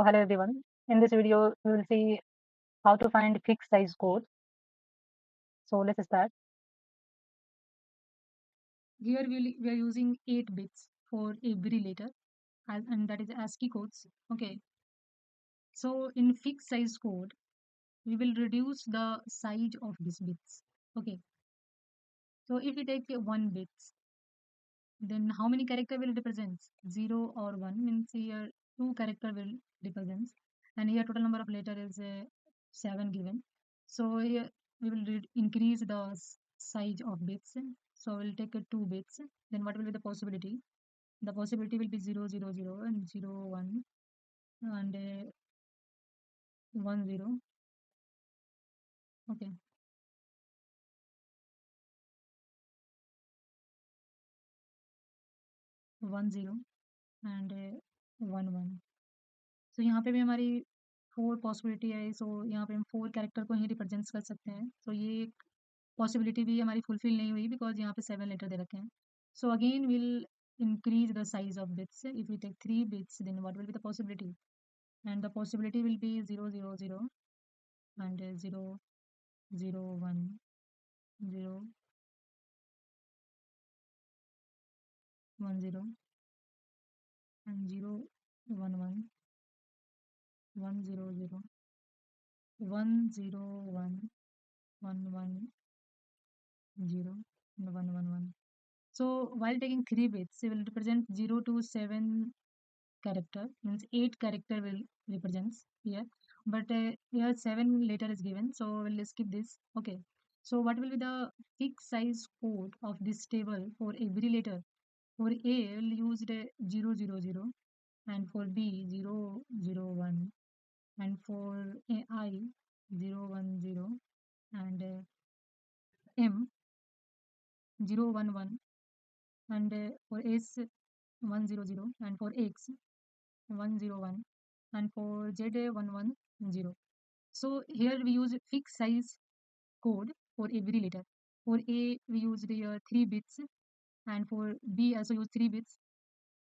hello everyone. In this video, we will see how to find fixed size code. So let's start. Here we are using 8 bits for every letter, and that is ASCII codes. Okay. So in fixed size code, we will reduce the size of these bits. Okay. So if we take 1 bits, then how many character will represent? 0 or 1 means here 2 character will represent, and here total number of letter is 7 given. So here we will increase the size of bits. So we'll take 2 bits. Then what will be the possibility? The possibility will be 0 0 0 and 0 1 and 1 0. Okay. 1 0 and 1 1. तो यहाँ पे भी हमारी 4 possibility है, सो यहाँ पे हम 4 character को ही रिप्रेजेंट कर सकते हैं. तो ये एक पॉसिबिलिटी भी हमारी फुलफिल नहीं हुई बिकॉज यहाँ पे 7 लेटर दे रखे हैं. So again will increase the size of bits. If we take 3 bits, then what will be the possibility? And the possibility will be 0 0 0 and 0 0 1 0 1 0 and 0 1 1 1 0 0 1 0 1 1 1 0 and 1 1 1. So while taking 3 bits, it will represent 0 to 7 character, means 8 character will represents here. But here 7 letter is given, so we'll skip this. Okay. So what will be the fixed size code of this table for every letter? For A, we'll use the 0 0 0, and for B 0 0 1, and for I 0 1 0, and M 0 1 1, and for S 1 0 0, and for X 1 0 1, and for Z 1 1 0. So here we use fixed size code for every letter. For A we use the 3 bits, and for B also use 3 bits.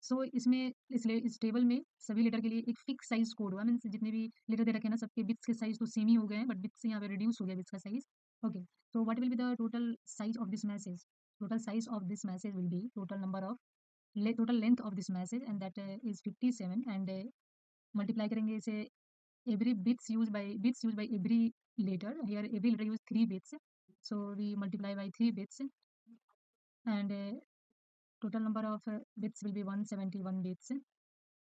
सो इसमें इस table में सभी letter के लिए एक fix size code हुआ, means जितने भी लेटर दे रखे हैं ना सबके बिट्स के साइज तो सेम ही हो गए हैं, बट बिट्स से यहाँ पे रिड्यूस हो गया बिट्स का साइज. ओके. तो what will be the total size of this message? Total size of this message will be total number of total length of this message, and that is 57, and multiply करेंगे इसे every bits used by every letter. Here every letter use 3 bits, so we multiply by 3 bits, and total number of bits will be 171 bits.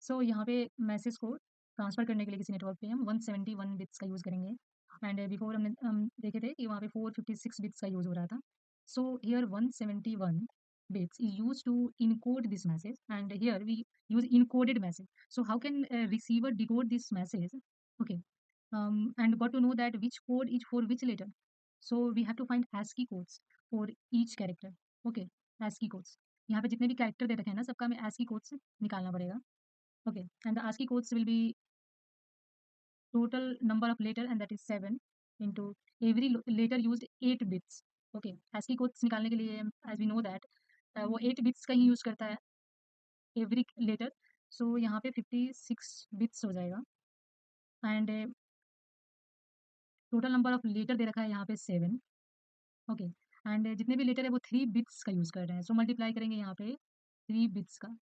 So यहाँ पे message को transfer करने के लिए किसी network पे हम 171 बिट्स का यूज़ करेंगे. एंड बिफोर हम देखे थे कि वहाँ पे 456 बिट्स का यूज़ हो रहा था. So here 171 bits is used to encode this message, and here we use encoded message. So how can a receiver decode this message? Okay. And got to know that which code is for which letter. So we have to find ASCII codes for each character. Okay. ASCII codes. यहाँ पे जितने भी character दे रखे हैं ना सबका हमें ASCII codes निकालना पड़ेगा. Okay, and the ASCII codes will be total number of letter, and that is 7 into every letter used 8 bits. Okay, ASCII codes निकालने के लिए as we know that वो 8 bits का ही यूज़ करता है every letter. So यहाँ पे 56 bits हो जाएगा, and total number of letter दे रखा है यहाँ पे 7. Okay, and जितने भी letter है वो 3 bits का यूज़ कर रहे हैं. So मल्टीप्लाई करेंगे यहाँ पे 3 bits का,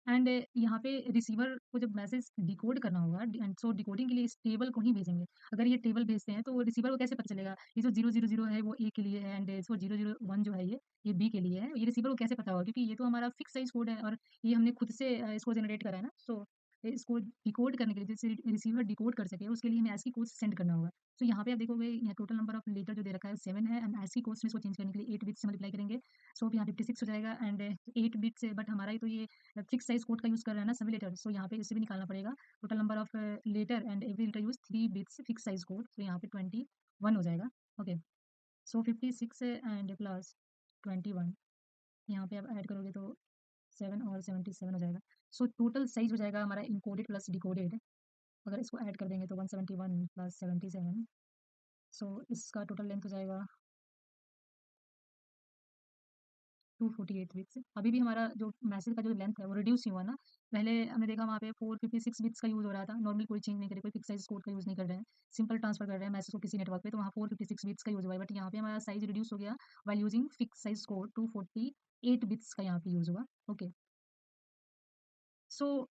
एंड यहाँ पे रिसीवर को जब मैसेज डिकोड करना होगा, एंड सो डिकोडिंग के लिए इस टेबल को ही भेजेंगे. अगर ये टेबल भेजते हैं तो रिसीवर को कैसे पता चलेगा ये जो 0 0 0 है वो ए के लिए है, एंड इसको 0 0 1 जो है ये बी के लिए है? ये रिसीवर को कैसे पता होगा, क्योंकि ये तो हमारा फिक्स साइज कोड है और ये हमने खुद से इसको जनरेट करा है ना. सो इसको डिकोड करने के लिए, जैसे रिसीवर डिकोड कर सके, उसके लिए हमें ऐसी कोड सेंड करना होगा. तो यहाँ पे आप देखोगे यहाँ टोटल नंबर ऑफ लेटर जो दे रखा है 7 है, एंड ऐसी कोड्स में इसको चेंज करने के लिए 8 बिट्स से मल्टीप्लाई करेंगे. सो यहाँ 56 हो जाएगा, एंड 8 बिट्स है, बट हमारा ही तो ये फिक्स साइज कोड का यूज़ कर रहा है ना सभी लेटर. सो यहाँ पे इसे भी निकालना पड़ेगा. Total number of letter and every letter use 3 bits fix size code, तो यहाँ पे 21 हो जाएगा. ओके. सो 56 एंड प्लस 21, यहाँ पे आप ऐड करोगे तो 7 और 77 हो जाएगा. सो टोटल साइज हो जाएगा हमारा इनकोडेड प्लस डिकोडेड. अगर इसको ऐड कर देंगे तो 171 प्लस 77, सो इसका टोटल लेंथ हो जाएगा 248 बिट्स। अभी भी हमारा जो मैसेज का जो लेंथ है वो रिड्यूस नहीं हुआ ना। पहले हमने देखा वहाँ पे 456 बिट्स का यूज़ हो रहा था, नॉर्मल कोई चेंज नहीं करे, कोई फिक्स साइज़ कोड का यूज़ नहीं कर रहे हैं, सिंपल ट्रांसफर कर रहे हैं मैसेज को किसी नेटवर्क पे, तो वहाँ 456 बिट्स का यूज़ हुआ है। बट यहाँ पे हमारा साइज़ रिड्यूस हो गया while using fix size code 248 bits का यहाँ पे यूज़ हुआ। ओके, सो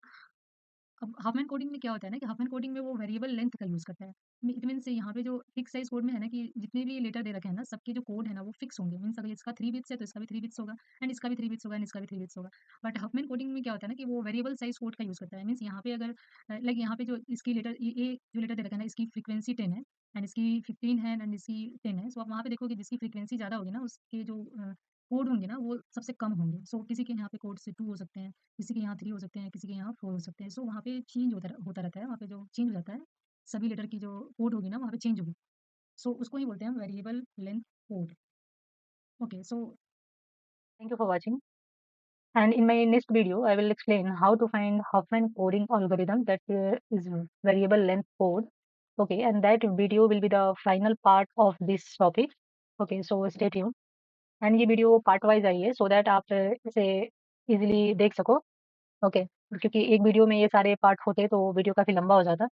अब हाफमैन कोडिंग में क्या होता है ना कि हाफमैन कोडिंग में वो वेरिएबल लेंथ का यूज़ करता है। इट मीन्स यहाँ पे जो फिक्स साइज़ कोड में है ना कि जितने भी लेटर दे रखे हैं ना, सबके जो कोड है ना वो फिक्स होंगे। मीन्स अगर इसका 3 बिट्स है तो इसका भी 3 बिट्स होगा, एंड इसका भी 3 बिट्स होगा, एंड इसका भी 3 बिट्स होगा। बट हाफमैन कोडिंग में क्या होता है ना कि वो वेरिएबल साइज़ कोड का यूज़ करता है। मीन्स यहाँ पे अगर लाइक यहाँ पे जो इसकी लेटर ये जो लेटर दे रखा है ना, इसकी फ्रीक्वेंसी 10 है, एंड इसकी 15 है, एंड इसकी 10 है। सो आप वहाँ पे देखोगे जिसकी फ्रीक्वेंसी ज़्यादा होगी ना, उसके जो कोड होंगे ना वो सबसे कम होंगे। सो किसी के यहाँ पे कोड से 2 हो सकते हैं, किसी के यहाँ 3 हो सकते हैं, किसी के यहाँ 4 हो सकते हैं। सो वहाँ पे चेंज होता रहता है, वहाँ पे जो चेंज हो जाता है, सभी लेटर की जो कोड होगी ना वहाँ पे चेंज होगी। सो उसको ही बोलते हैं variable length code. Okay, so Thank you for watching. And in my next video, I will explain how to find Huffman coding algorithm that is variable length code. Okay, and that video will be the final part of this topic. Okay, so stay tuned. And ये video part wise I है so that आप इसे easily देख सको। Okay, क्योंकि एक video में ये सारे पार्ट होते तो वीडियो काफी लंबा हो जाता।